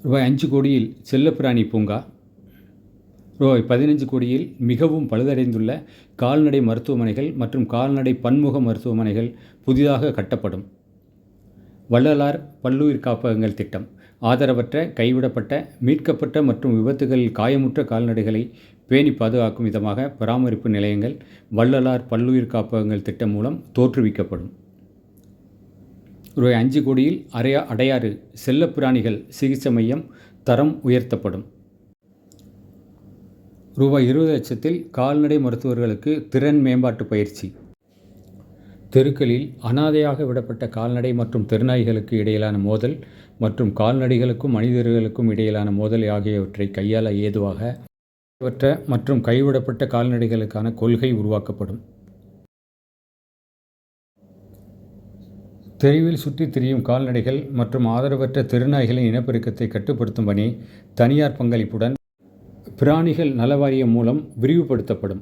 ரூபாய் 5 கோடியில் செல்லப்பிராணி பூங்கா, ரூபாய் 15 கோடியில் மிகவும் பழுதடைந்துள்ள கால்நடை மருத்துவமனைகள் மற்றும் கால்நடை பன்முக மருத்துவமனைகள் புதிதாக கட்டப்படும். வள்ளலார் பல்லுயிர் காப்பகங்கள் திட்டம், ஆதரவற்ற, கைவிடப்பட்ட, மீட்கப்பட்ட மற்றும் விபத்துகளில் காயமுற்ற கால்நடைகளை பேணி பாதுகாக்கும் விதமாக பராமரிப்பு நிலையங்கள் வள்ளலார் பல்லுயிர் காப்பகங்கள் திட்டம் மூலம் தோற்றுவிக்கப்படும். ரூபாய் 5 கோடியில் அடையாறு செல்லப்பிராணிகள் சிகிச்சை மையம் தரம் உயர்த்தப்படும். ரூபாய் 20 லட்சத்தில் கால்நடை மருத்துவர்களுக்கு திறன் மேம்பாட்டு பயிற்சி. தெருக்களில் அனாதையாக விடப்பட்ட கால்நடை மற்றும் தெருநாய்களுக்கு இடையிலான மோதல் மற்றும் கால்நடைகளுக்கும் மனிதர்களுக்கும் இடையிலான மோதல் ஆகியவற்றை கையாள ஏதுவாக மற்றும் கைவிடப்பட்ட கால்நடைகளுக்கான கொள்கை உருவாக்கப்படும். தெருவில் சுற்றித் திரியும் கால்நடைகள் மற்றும் ஆதரவற்ற தெருநாய்களின் இனப்பெருக்கத்தை கட்டுப்படுத்தும் பணி தனியார் பங்களிப்புடன் பிராணிகள் நல வாரியம் மூலம் விரிவுபடுத்தப்படும்.